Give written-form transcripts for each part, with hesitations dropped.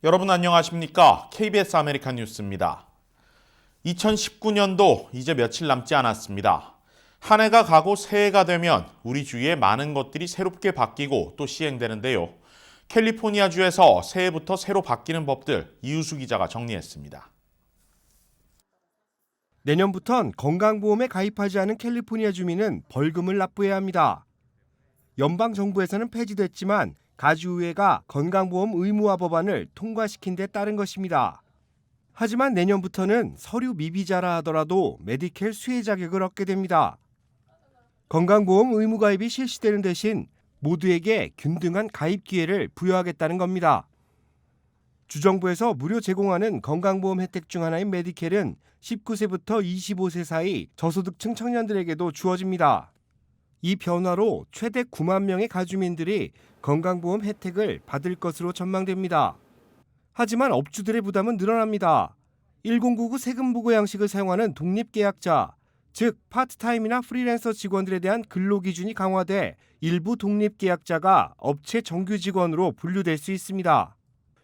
여러분 안녕하십니까? KBS 아메리칸 뉴스입니다. 2019년도 이제 며칠 남지 않았습니다. 한 해가 가고 새해가 되면 우리 주위에 많은 것들이 새롭게 바뀌고 또 시행되는데요. 캘리포니아주에서 새해부터 새로 바뀌는 법들 이우수 기자가 정리했습니다. 내년부턴 건강보험에 가입하지 않은 캘리포니아 주민은 벌금을 납부해야 합니다. 연방정부에서는 폐지됐지만 가주의회가 건강보험 의무화 법안을 통과시킨 데 따른 것입니다. 하지만 내년부터는 서류 미비자라 하더라도 메디켈 수혜 자격을 얻게 됩니다. 건강보험 의무 가입이 실시되는 대신 모두에게 균등한 가입 기회를 부여하겠다는 겁니다. 주정부에서 무료 제공하는 건강보험 혜택 중 하나인 메디켈은 19세부터 25세 사이 저소득층 청년들에게도 주어집니다. 이 변화로 최대 9만 명의 가주민들이 건강보험 혜택을 받을 것으로 전망됩니다. 하지만 업주들의 부담은 늘어납니다. 1099 세금보고 양식을 사용하는 독립계약자, 즉 파트타임이나 프리랜서 직원들에 대한 근로기준이 강화돼 일부 독립계약자가 업체 정규 직원으로 분류될 수 있습니다.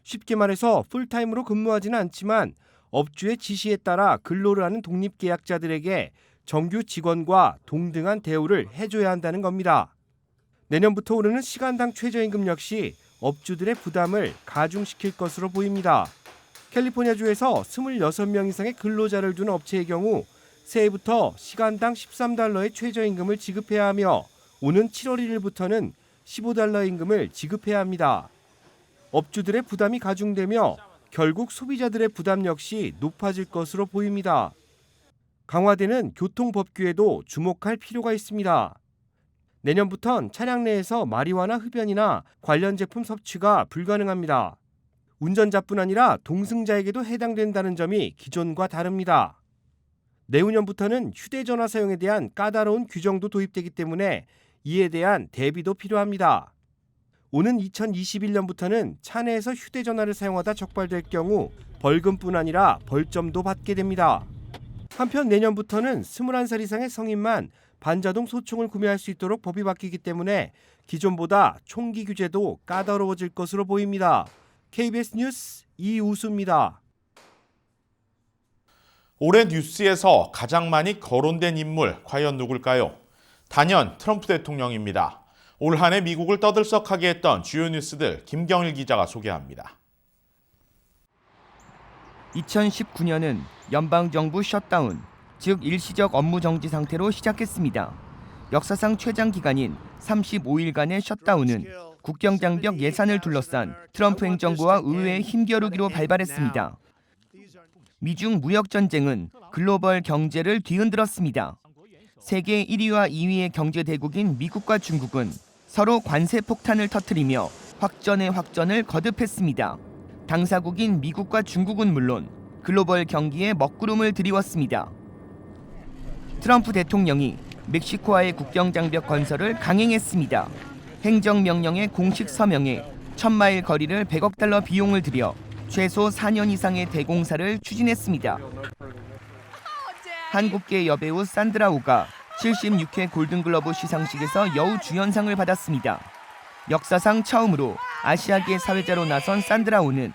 쉽게 말해서 풀타임으로 근무하지는 않지만 업주의 지시에 따라 근로를 하는 독립계약자들에게 정규 직원과 동등한 대우를 해줘야 한다는 겁니다. 내년부터 오르는 시간당 최저임금 역시 업주들의 부담을 가중시킬 것으로 보입니다. 캘리포니아주에서 26명 이상의 근로자를 둔 업체의 경우 새해부터 시간당 $13의 최저임금을 지급해야 하며 오는 7월 1일부터는 $15 임금을 지급해야 합니다. 업주들의 부담이 가중되며 결국 소비자들의 부담 역시 높아질 것으로 보입니다. 강화되는 교통법규에도 주목할 필요가 있습니다. 내년부턴 차량 내에서 마리화나 흡연이나 관련 제품 섭취가 불가능합니다. 운전자뿐 아니라 동승자에게도 해당된다는 점이 기존과 다릅니다. 내후년부터는 휴대전화 사용에 대한 까다로운 규정도 도입되기 때문에 이에 대한 대비도 필요합니다. 오는 2021년부터는 차 내에서 휴대전화를 사용하다 적발될 경우 벌금뿐 아니라 벌점도 받게 됩니다. 한편 내년부터는 21살 이상의 성인만 반자동 소총을 구매할 수 있도록 법이 바뀌기 때문에 기존보다 총기 규제도 까다로워질 것으로 보입니다. KBS 뉴스 이우수입니다. 올해 뉴스에서 가장 많이 거론된 인물 과연 누굴까요? 단연 트럼프 대통령입니다. 올 한 해 미국을 떠들썩하게 했던 주요 뉴스들 김경일 기자가 소개합니다. 2019년은 연방정부 셧다운, 즉 일시적 업무 정지 상태로 시작했습니다. 역사상 최장 기간인 35일간의 셧다운은 국경장벽 예산을 둘러싼 트럼프 행정부와 의회의 힘겨루기로 발발했습니다. 미중 무역 전쟁은 글로벌 경제를 뒤흔들었습니다. 세계 1위와 2위의 경제 대국인 미국과 중국은 서로 관세 폭탄을 터뜨리며 확전의 확전을 거듭했습니다. 당사국인 미국과 중국은 물론 글로벌 경기에 먹구름을 들이웠습니다. 트럼프 대통령이 멕시코와의 국경장벽 건설을 강행했습니다. 행정명령의 공식 서명에 1000마일 거리를 $100억 비용을 들여 최소 4년 이상의 대공사를 추진했습니다. 한국계 여배우 산드라 오가 76회 골든글러브 시상식에서 여우 주연상을 받았습니다. 역사상 처음으로 아시아계 사회자로 나선 산드라 오는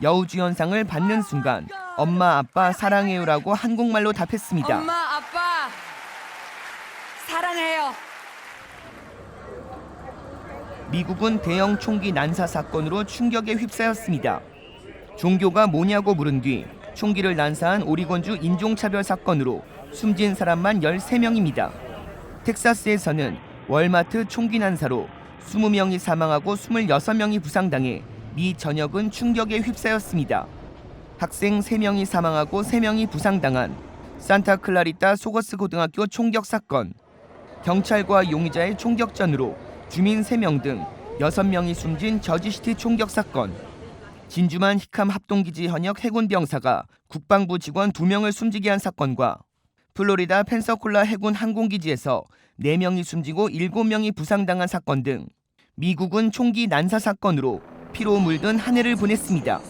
여우 주연상을 받는 순간 엄마 아빠 사랑해요라고 한국말로 답했습니다. 엄마 아빠 사랑해요. 미국은 대형 총기 난사 사건으로 충격에 휩싸였습니다. 종교가 뭐냐고 물은 뒤 총기를 난사한 오리곤주 인종차별 사건으로 숨진 사람만 13명입니다. 텍사스에서는 월마트 총기 난사로 20명이 사망하고 26명이 부상당해 미 전역은 충격에 휩싸였습니다. 학생 3명이 사망하고 3명이 부상당한 산타클라리타 소거스 고등학교 총격 사건. 경찰과 용의자의 총격전으로 주민 3명 등 6명이 숨진 저지시티 총격 사건. 진주만 히캄 합동기지 현역 해군 병사가 국방부 직원 2명을 숨지게 한 사건과 플로리다 펜서콜라 해군 항공기지에서 4명이 숨지고 7명이 부상당한 사건 등 미국은 총기 난사 사건으로 피로 물든 한 해를 보냈습니다.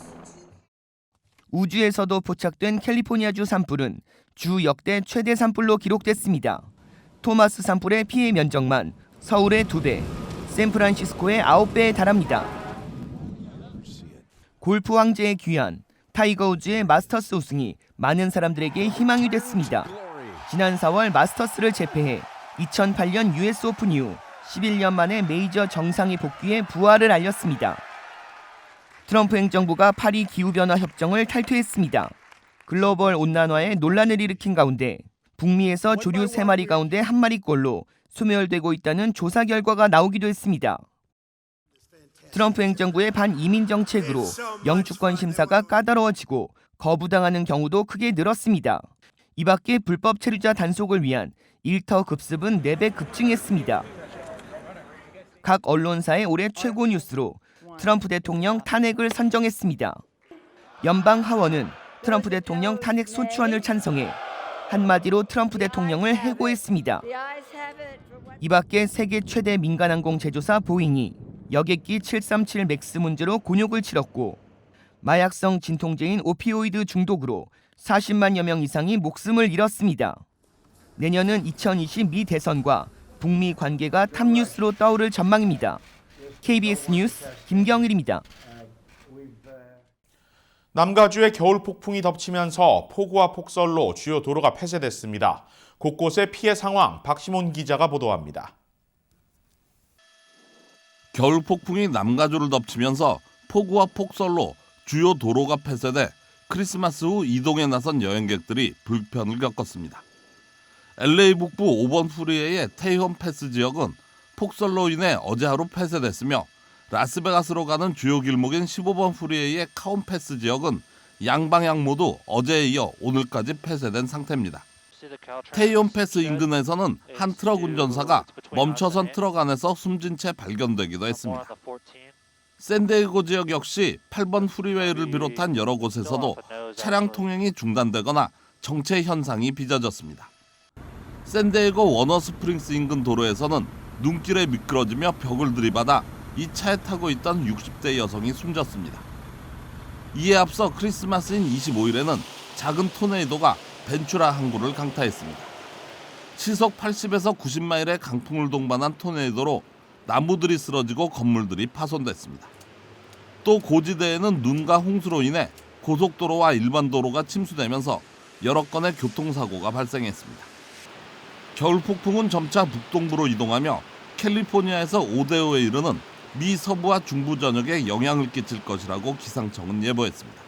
우주에서도 포착된 캘리포니아주 산불은 주 역대 최대 산불로 기록됐습니다. 토마스 산불의 피해 면적만 서울의 2배, 샌프란시스코의 9배에 달합니다. 골프 황제의 귀환, 타이거 우즈의 마스터스 우승이 많은 사람들에게 희망이 됐습니다. 지난 4월 마스터스를 제패해 2008년 US 오픈 이후 11년 만에 메이저 정상에 복귀해 부활을 알렸습니다. 트럼프 행정부가 파리 기후변화 협정을 탈퇴했습니다. 글로벌 온난화에 논란을 일으킨 가운데 북미에서 조류 3마리 가운데 1마리꼴로 소멸되고 있다는 조사 결과가 나오기도 했습니다. 트럼프 행정부의 반이민 정책으로 영주권 심사가 까다로워지고 거부당하는 경우도 크게 늘었습니다. 이 밖에 불법 체류자 단속을 위한 일터 급습은 4배 급증했습니다. 각 언론사의 올해 최고 뉴스로 트럼프 대통령 탄핵을 선정했습니다. 연방 하원은 트럼프 대통령 탄핵 소추안을 찬성해 한마디로 트럼프 대통령을 해고했습니다. 이 밖에 세계 최대 민간항공 제조사 보잉이 여객기 737 맥스 문제로 곤욕을 치렀고 마약성 진통제인 오피오이드 중독으로 40만여 명 이상이 목숨을 잃었습니다. 내년은 2020 미 대선과 북미 관계가 탑뉴스로 떠오를 전망입니다. KBS 뉴스 김경일입니다. 남가주에 겨울 폭풍이 덮치면서 폭우와 폭설로 주요 도로가 폐쇄됐습니다. 곳곳의 피해 상황 박시몬 기자가 보도합니다. 겨울 폭풍이 남가주를 덮치면서 폭우와 폭설로 주요 도로가 폐쇄돼 크리스마스 후 이동에 나선 여행객들이 불편을 겪었습니다. LA 북부 5번 프리웨이의 테이홈 패스 지역은 폭설로 인해 어제 하루 폐쇄됐으며 라스베가스로 가는 주요 길목인 15번 프리웨이의 카운 패스 지역은 양방향 모두 어제에 이어 오늘까지 폐쇄된 상태입니다. 테이홈 패스 인근에서는 한 트럭 운전사가 멈춰선 트럭 안에서 숨진 채 발견되기도 했습니다. 샌디에고 지역 역시 8번 프리웨이를 비롯한 여러 곳에서도 차량 통행이 중단되거나 정체 현상이 빚어졌습니다. 샌디에고 워너스프링스 인근 도로에서는 눈길에 미끄러지며 벽을 들이받아 이 차에 타고 있던 60대 여성이 숨졌습니다. 이에 앞서 크리스마스인 25일에는 작은 토네이도가 벤츄라 항구를 강타했습니다. 시속 80에서 90마일의 강풍을 동반한 토네이도로 나무들이 쓰러지고 건물들이 파손됐습니다. 또 고지대에는 눈과 홍수로 인해 고속도로와 일반 도로가 침수되면서 여러 건의 교통사고가 발생했습니다. 겨울 폭풍은 점차 북동부로 이동하며 캘리포니아에서 오데오에 이르는 미 서부와 중부 전역에 영향을 끼칠 것이라고 기상청은 예보했습니다.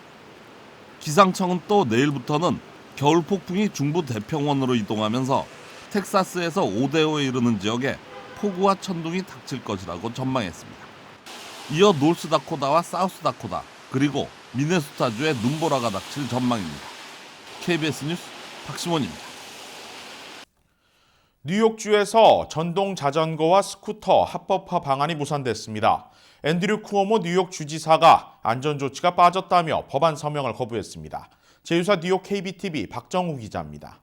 기상청은 또 내일부터는 겨울 폭풍이 중부 태평원으로 이동하면서 텍사스에서 오데오에 이르는 지역에 폭우와 천둥이 닥칠 것이라고 전망했습니다. 이어 노스다코다와 사우스다코다 그리고 미네소타주에 눈보라가 닥칠 전망입니다. KBS 뉴스 박시몬입니다. 뉴욕주에서 전동 자전거와 스쿠터 합법화 방안이 무산됐습니다. 앤드류 쿠오모 뉴욕 주지사가 안전조치가 빠졌다며 법안 서명을 거부했습니다. 제휴사 뉴욕 KBTV 박정우 기자입니다.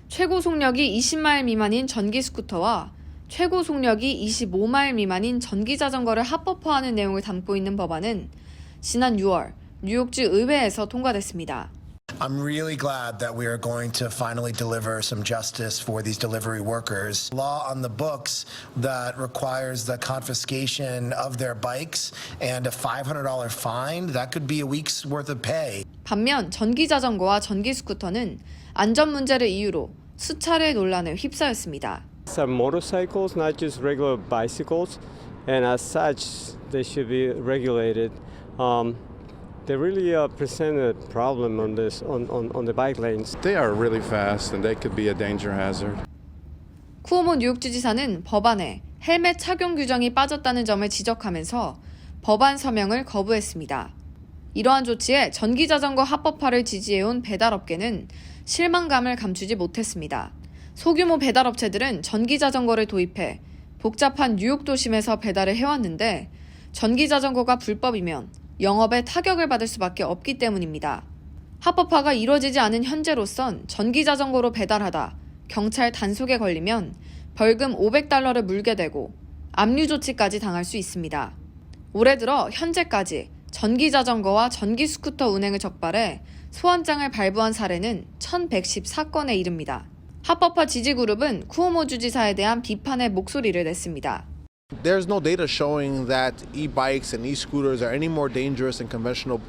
최고 속력이 20마일 미만인 전기 스쿠터와 최고 속력이 25마일 미만인 전기 자전거를 합법화하는 내용을 담고 있는 법안은 지난 6월 뉴욕주 의회에서 통과됐습니다. I'm really glad that we are going to finally deliver some justice for these delivery workers. Law on the books that requires the confiscation of their bikes and a $500 fine, that could be a week's worth of pay. 반면 전기 자전거와 전기 스쿠터는 안전 문제를 이유로 수차례 논란에 휩싸였습니다. Some motorcycles, not just regular bicycles, and as such, they should be regulated. They really present a problem on this on the bike lanes. They are really fast and they could be a danger hazard. 쿠오모 뉴욕주지사는 법안에 헬멧 착용 규정이 빠졌다는 점을 지적하면서 법안 서명을 거부했습니다. 이러한 조치에 전기자전거 합법화를 지지해온 배달업계는 실망감을 감추지 못했습니다. 소규모 배달업체들은 전기자전거를 도입해 복잡한 뉴욕 도심에서 배달을 해왔는데 전기자전거가 불법이면 영업에 타격을 받을 수밖에 없기 때문입니다. 합법화가 이루어지지 않은 현재로선 전기자전거로 배달하다 경찰 단속에 걸리면 벌금 $500를 물게 되고 압류 조치까지 당할 수 있습니다. 올해 들어 현재까지 전기자전거와 전기스쿠터 운행을 적발해 소환장을 발부한 사례는 1114건에 이릅니다. 합법화 지지그룹은 쿠오모 주지사에 대한 비판의 목소리를 냈습니다. There's no data showing that e-bikes and e-scooters are any more dangerous than conventional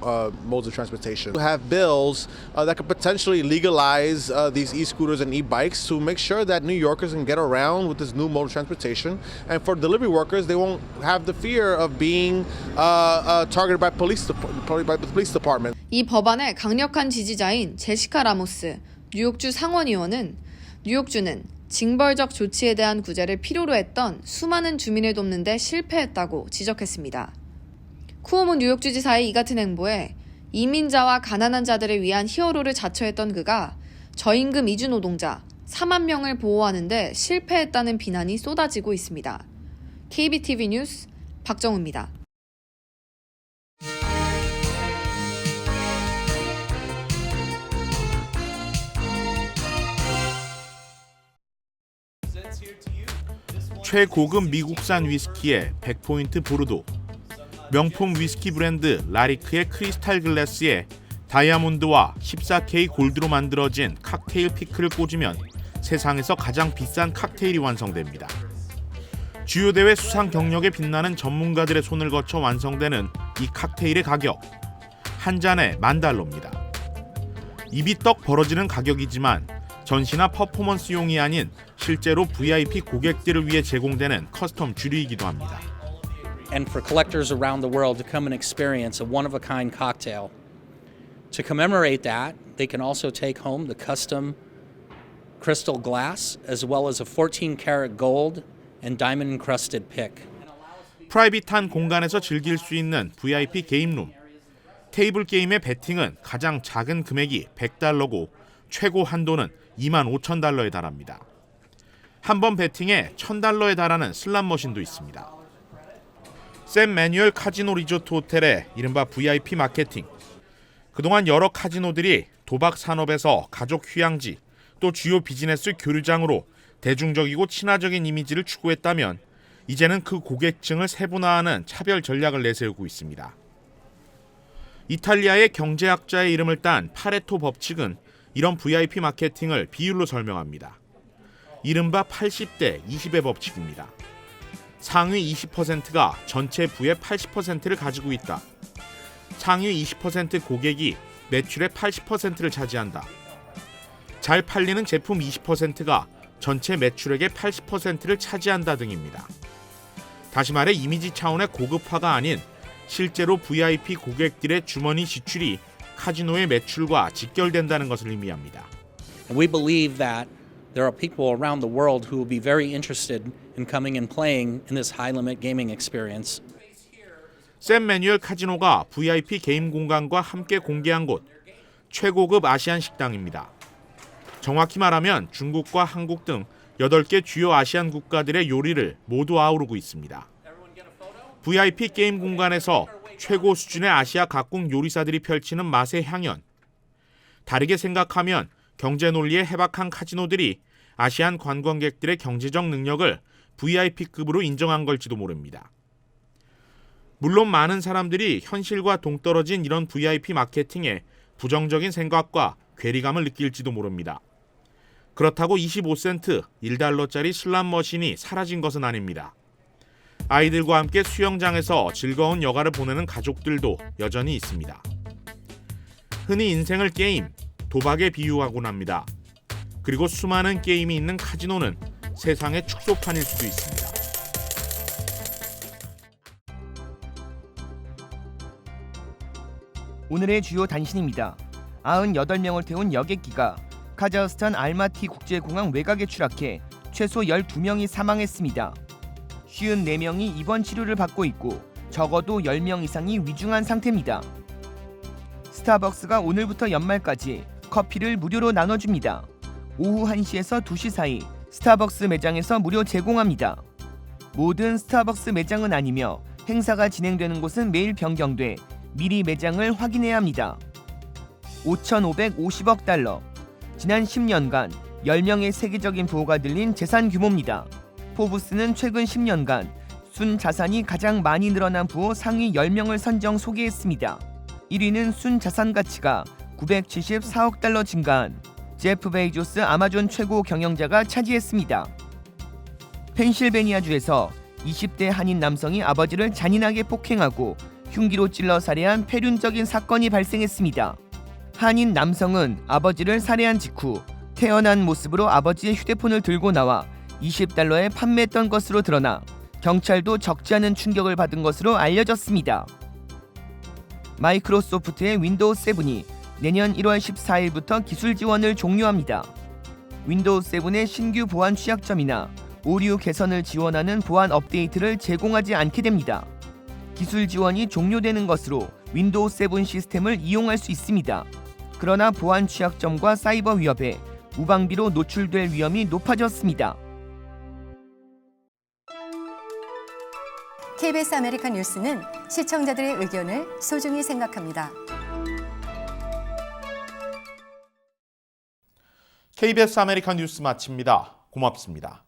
modes of transportation. We have bills that could potentially legalize these e-scooters and e-bikes to make sure that New Yorkers can get around with this new mode of transportation. And for delivery workers, they won't have the fear of being targeted by the police department. 이 법안의 강력한 지지자인 제시카 라모스 뉴욕주 상원의원은 뉴욕주는 징벌적 조치에 대한 구제를 필요로 했던 수많은 주민을 돕는 데 실패했다고 지적했습니다. 쿠오모 뉴욕주지사의 이 같은 행보에 이민자와 가난한 자들을 위한 히어로를 자처했던 그가 저임금 이주 노동자 4만 명을 보호하는 데 실패했다는 비난이 쏟아지고 있습니다. KBTV 뉴스 박정우입니다. 최고급 미국산 위스키의 100포인트 보르도, 명품 위스키 브랜드 라리크의 크리스탈 글래스에 다이아몬드와 14K 골드로 만들어진 칵테일 피크를 꽂으면 세상에서 가장 비싼 칵테일이 완성됩니다. 주요 대회 수상 경력에 빛나는 전문가들의 손을 거쳐 완성되는 이 칵테일의 가격, 한 잔에 $10,000입니다. 입이 떡 벌어지는 가격이지만 전시나 퍼포먼스용이 아닌 실제로 VIP 고객들을 위해 제공되는 커스텀 주류이기도 합니다. And for collectors around the world to come and experience a one-of-a-kind cocktail. To commemorate that, they can also take home the custom crystal glass as well as a 14-karat gold and diamond-encrusted pick. 프라이빗한 공간에서 즐길 수 있는 VIP 게임룸. 테이블 게임의 베팅은 가장 작은 금액이 $100고 최고 한도는 $25,000에 달합니다. 한 번 베팅에 $1,000에 달하는 슬롯 머신도 있습니다. 샘 매뉴얼 카지노 리조트 호텔의 이른바 VIP 마케팅. 그동안 여러 카지노들이 도박 산업에서 가족 휴양지 또 주요 비즈니스 교류장으로 대중적이고 친화적인 이미지를 추구했다면 이제는 그 고객층을 세분화하는 차별 전략을 내세우고 있습니다. 이탈리아의 경제학자의 이름을 딴 파레토 법칙은 이런 VIP 마케팅을 비율로 설명합니다. 이른바 80대 20의 법칙입니다. 상위 20%가 전체 부의 80%를 가지고 있다. 상위 20% 고객이 매출의 80%를 차지한다. 잘 팔리는 제품 20%가 전체 매출액의 80%를 차지한다 등입니다. 다시 말해 이미지 차원의 고급화가 아닌 실제로 VIP 고객들의 주머니 지출이 카지노의 매출과 직결된다는 것을 의미합니다. We believe that there are people around the world who will be very interested in coming and playing in this high-limit gaming experience. 샘 매뉴얼 카지노가 VIP 게임 공간과 함께 공개한 곳, 최고급 아시안 식당입니다. 정확히 말하면 중국과 한국 등 8개 주요 아시안 국가들의 요리를 모두 아우르고 있습니다. VIP 게임 공간에서 최고 수준의 아시아 각국 요리사들이 펼치는 맛의 향연. 다르게 생각하면 경제 논리에 해박한 카지노들이 아시안 관광객들의 경제적 능력을 VIP급으로 인정한 걸지도 모릅니다. 물론 많은 사람들이 현실과 동떨어진 이런 VIP 마케팅에 부정적인 생각과 괴리감을 느낄지도 모릅니다. 그렇다고 25센트, $1짜리 슬롯 머신이 사라진 것은 아닙니다. 아이들과 함께 수영장에서 즐거운 여가를 보내는 가족들도 여전히 있습니다. 흔히 인생을 게임, 도박에 비유하곤 합니다. 그리고 수많은 게임이 있는 카지노는 세상의 축소판일 수도 있습니다. 오늘의 주요 단신입니다. 98명을 태운 여객기가 카자흐스탄 알마티 국제공항 외곽에 추락해 최소 12명이 사망했습니다. 54명이 입원 치료를 받고 있고 적어도 10명 이상이 위중한 상태입니다. 스타벅스가 오늘부터 연말까지 커피를 무료로 나눠줍니다. 오후 1시에서 2시 사이 스타벅스 매장에서 무료 제공합니다. 모든 스타벅스 매장은 아니며 행사가 진행되는 곳은 매일 변경돼 미리 매장을 확인해야 합니다. 5,550억 달러. 지난 10년간 10명의 세계적인 부호가 들린 재산 규모입니다. 포브스는 최근 10년간 순 자산이 가장 많이 늘어난 부호 상위 10명을 선정 소개했습니다. 1위는 순 자산 가치가 974억 달러 증가한 제프 베이조스 아마존 최고 경영자가 차지했습니다. 펜실베니아주에서 20대 한인 남성이 아버지를 잔인하게 폭행하고 흉기로 찔러 살해한 폐륜적인 사건이 발생했습니다. 한인 남성은 아버지를 살해한 직후 태어난 모습으로 아버지의 휴대폰을 들고 나와 $20에 판매했던 것으로 드러나 경찰도 적지 않은 충격을 받은 것으로 알려졌습니다. 마이크로소프트의 윈도우 7이 내년 1월 14일부터 기술 지원을 종료합니다. 윈도우 7의 신규 보안 취약점이나 오류 개선을 지원하는 보안 업데이트를 제공하지 않게 됩니다. 기술 지원이 종료되는 것으로 윈도우 7 시스템을 이용할 수 있습니다. 그러나 보안 취약점과 사이버 위협에 우방비로 노출될 위험이 높아졌습니다. KBS 아메리칸 뉴스는 시청자들의 의견을 소중히 생각합니다. KBS 아메리칸 뉴스 마칩니다. 고맙습니다.